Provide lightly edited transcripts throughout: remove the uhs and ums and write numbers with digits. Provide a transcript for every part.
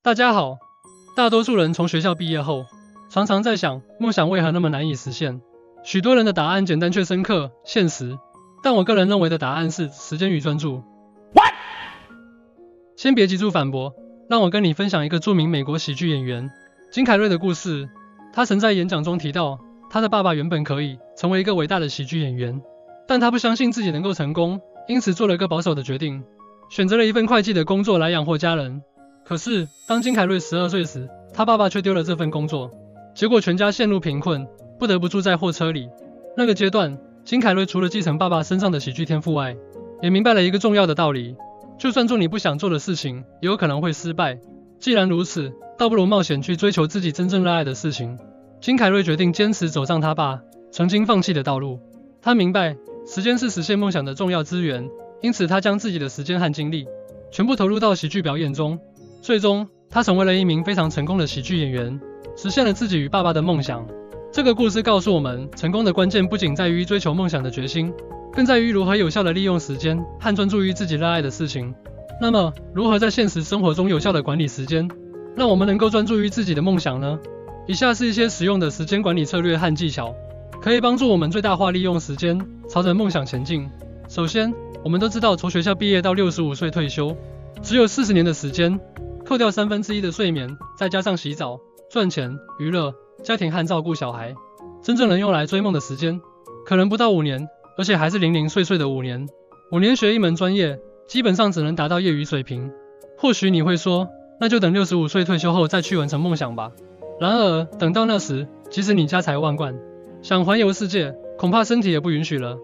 大家好，大多数人从学校毕业后，常常在想，梦想为何那么难以实现？许多人的答案简单却深刻、现实，但我个人认为的答案是时间与专注。先别急住反驳，让我跟你分享一个著名美国喜剧演员金凯瑞的故事。他曾在演讲中提到，他的爸爸原本可以成为一个伟大的喜剧演员，但他不相信自己能够成功，因此做了个保守的决定，选择了一份会计的工作来养活家人。可是，当金凯瑞12岁时，他爸爸却丢了这份工作，结果全家陷入贫困，不得不住在货车里。那个阶段，金凯瑞除了继承爸爸身上的喜剧天赋外，也明白了一个重要的道理：就算做你不想做的事情，也有可能会失败。既然如此，倒不如冒险去追求自己真正热爱的事情。金凯瑞决定坚持走上他爸曾经放弃的道路。他明白，时间是实现梦想的重要资源，因此他将自己的时间和精力全部投入到喜剧表演中。最终，他成为了一名非常成功的喜剧演员，实现了自己与爸爸的梦想。这个故事告诉我们，成功的关键不仅在于追求梦想的决心，更在于如何有效地利用时间和专注于自己热爱的事情。那么，如何在现实生活中有效地管理时间，让我们能够专注于自己的梦想呢？以下是一些实用的时间管理策略和技巧，可以帮助我们最大化利用时间，朝着梦想前进。首先，我们都知道，从学校毕业到65岁退休，只有40年的时间。扣掉1/3的睡眠，再加上洗澡、赚钱、娱乐、家庭和照顾小孩，真正能用来追梦的时间，可能不到5年，而且还是零零碎碎的5年。5年学一门专业，基本上只能达到业余水平。或许你会说，那就等65岁退休后再去完成梦想吧。然而，等到那时，即使你家财万贯，想环游世界，恐怕身体也不允许了。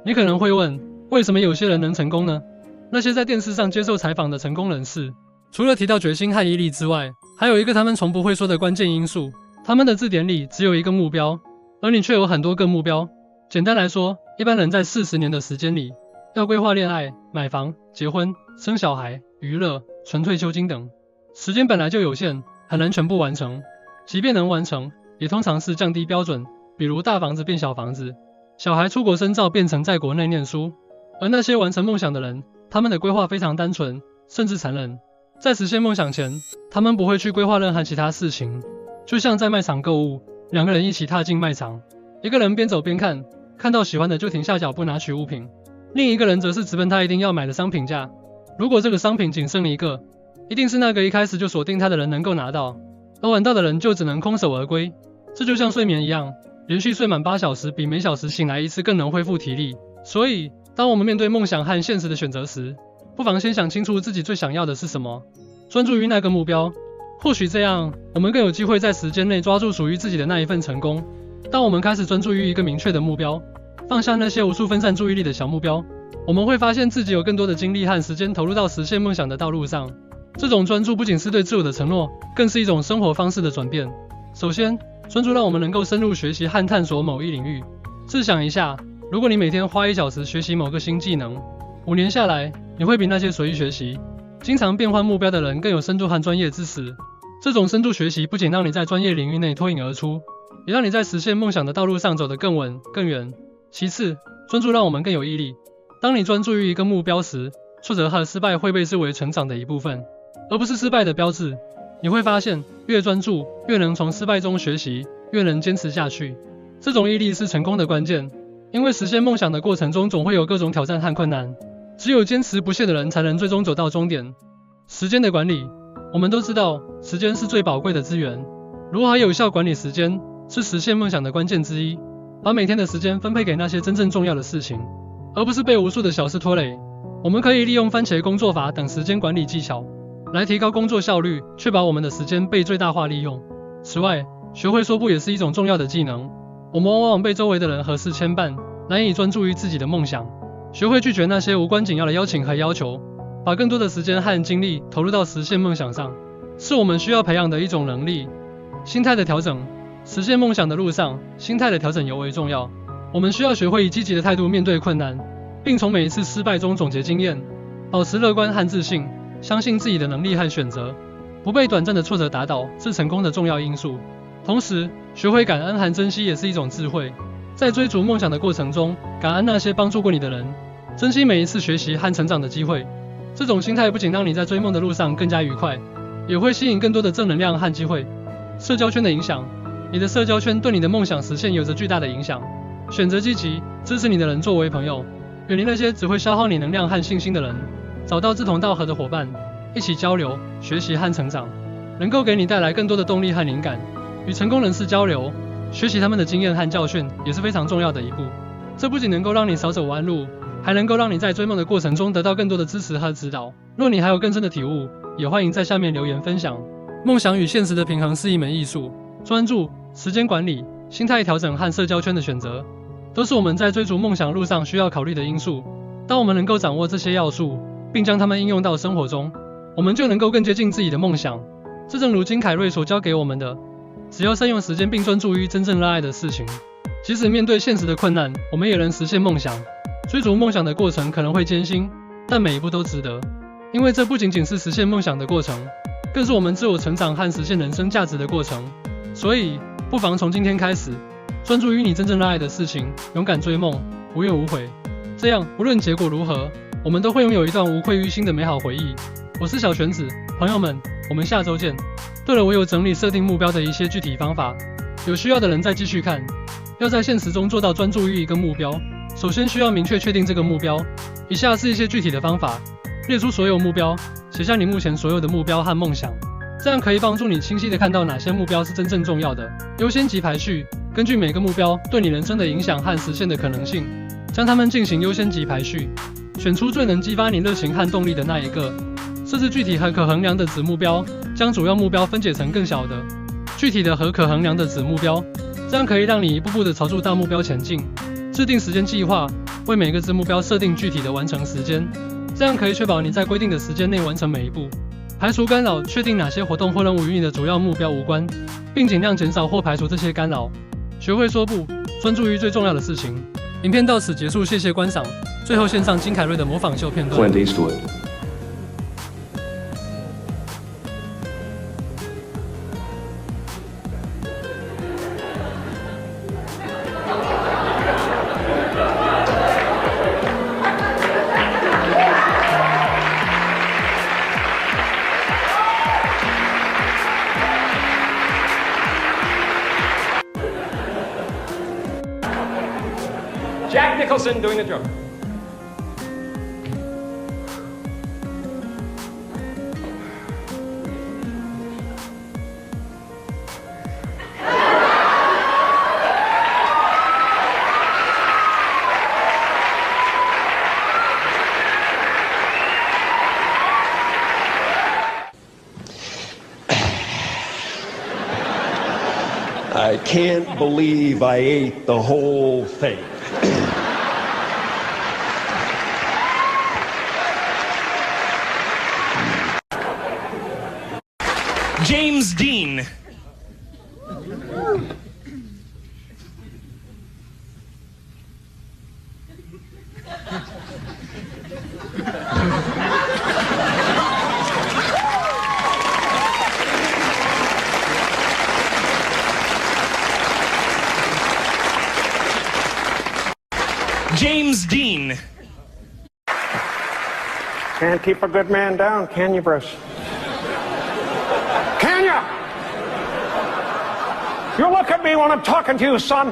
你可能会问，为什么有些人能成功呢？那些在电视上接受采访的成功人士，除了提到决心和毅力之外，还有一个他们从不会说的关键因素，他们的字典里只有一个目标，而你却有很多个目标。简单来说，一般人在40年的时间里，要规划恋爱、买房、结婚、生小孩、娱乐、存退休金等，时间本来就有限，很难全部完成。即便能完成，也通常是降低标准，比如大房子变小房子，小孩出国深造变成在国内念书。而那些完成梦想的人，他们的规划非常单纯，甚至残忍。在实现梦想前，他们不会去规划任何其他事情，就像在卖场购物，两个人一起踏进卖场，一个人边走边看，看到喜欢的就停下脚步拿取物品，另一个人则是直奔他一定要买的商品架。如果这个商品仅剩一个，一定是那个一开始就锁定他的人能够拿到，而晚到的人就只能空手而归。这就像睡眠一样，连续睡满8小时比每小时醒来一次更能恢复体力。所以，当我们面对梦想和现实的选择时，不妨先想清楚自己最想要的是什么，专注于那个目标。或许这样，我们更有机会在时间内抓住属于自己的那一份成功。当我们开始专注于一个明确的目标，放下那些无数分散注意力的小目标，我们会发现自己有更多的精力和时间投入到实现梦想的道路上。这种专注不仅是对自我的承诺，更是一种生活方式的转变。首先，专注让我们能够深入学习和探索某一领域。试想一下，如果你每天花1小时学习某个新技能，5年下来，你会比那些随意学习、经常变换目标的人更有深度和专业知识。这种深度学习不仅让你在专业领域内脱颖而出，也让你在实现梦想的道路上走得更稳、更远。其次，专注让我们更有毅力。当你专注于一个目标时，挫折和失败会被视为成长的一部分，而不是失败的标志。你会发现，越专注，越能从失败中学习，越能坚持下去。这种毅力是成功的关键，因为实现梦想的过程中总会有各种挑战和困难。只有坚持不懈的人才能最终走到终点。时间的管理，我们都知道，时间是最宝贵的资源。如何有效管理时间，是实现梦想的关键之一。把每天的时间分配给那些真正重要的事情，而不是被无数的小事拖累。我们可以利用番茄工作法等时间管理技巧，来提高工作效率，确保我们的时间被最大化利用。此外，学会说不也是一种重要的技能。我们往往被周围的人和事牵绊，难以专注于自己的梦想。学会拒绝那些无关紧要的邀请和要求，把更多的时间和精力投入到实现梦想上，是我们需要培养的一种能力。心态的调整，实现梦想的路上，心态的调整尤为重要。我们需要学会以积极的态度面对困难，并从每一次失败中总结经验，保持乐观和自信，相信自己的能力和选择，不被短暂的挫折打倒，是成功的重要因素。同时，学会感恩和珍惜也是一种智慧。在追逐梦想的过程中，感恩那些帮助过你的人，珍惜每一次学习和成长的机会。这种心态不仅让你在追梦的路上更加愉快，也会吸引更多的正能量和机会。社交圈的影响，你的社交圈对你的梦想实现有着巨大的影响。选择积极、支持你的人作为朋友，远离那些只会消耗你能量和信心的人，找到志同道合的伙伴，一起交流、学习和成长，能够给你带来更多的动力和灵感。与成功人士交流，学习他们的经验和教训，也是非常重要的一步。这不仅能够让你少走弯路，还能够让你在追梦的过程中得到更多的支持和指导。若你还有更深的体悟，也欢迎在下面留言分享。梦想与现实的平衡是一门艺术，专注、时间管理、心态调整和社交圈的选择，都是我们在追逐梦想路上需要考虑的因素。当我们能够掌握这些要素，并将它们应用到生活中，我们就能够更接近自己的梦想。这正如金凯瑞所教给我们的，只要善用时间并专注于真正热爱的事情，即使面对现实的困难，我们也能实现梦想。追逐梦想的过程可能会艰辛，但每一步都值得，因为这不仅仅是实现梦想的过程，更是我们自我成长和实现人生价值的过程。所以，不妨从今天开始，专注于你真正热爱的事情，勇敢追梦，无怨无悔。这样，无论结果如何，我们都会拥有一段无愧于心的美好回忆。我是小玄子，朋友们，我们下周见。对了，我有整理设定目标的一些具体方法，有需要的人再继续看。要在现实中做到专注于一个目标，首先需要明确确定这个目标。以下是一些具体的方法：列出所有目标，写下你目前所有的目标和梦想，这样可以帮助你清晰地看到哪些目标是真正重要的。优先级排序，根据每个目标对你人生的影响和实现的可能性，将它们进行优先级排序，选出最能激发你热情和动力的那一个。设置具体和可衡量的子目标，将主要目标分解成更小的、具体的和可衡量的子目标，这样可以让你一步步地朝住大目标前进。制定时间计划，为每个子目标设定具体的完成时间，这样可以确保你在规定的时间内完成每一步。排除干扰，确定哪些活动或任务与你的主要目标无关，并尽量减少或排除这些干扰。学会说不，专注于最重要的事情。影片到此结束，谢谢观赏。最后献上金凯瑞的模仿秀片段。Clint Eastwood. Jack Nicholson doing the Joker. I can't believe I ate the whole thing. James Dean. James Dean. Can't keep a good man down, can you, Bruce? Can you? You look at me when I'm talking to you, son.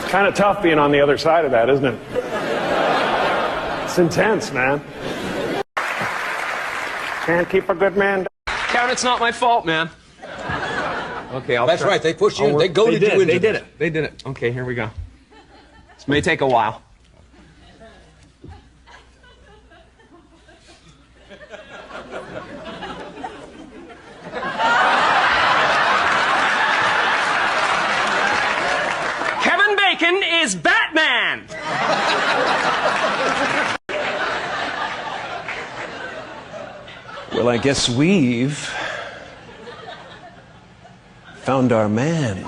It's kind of tough being on the other side of that, isn't it? It's intense, man. Can't keep a good man down. Kevin, it's not my fault, man. Okay, That's try. right. They pushed you. They goaded you into They did this. it. They did it. Okay, here we go. This may take a while. Kevin Bacon is Batman. Well, I guess we've found our man.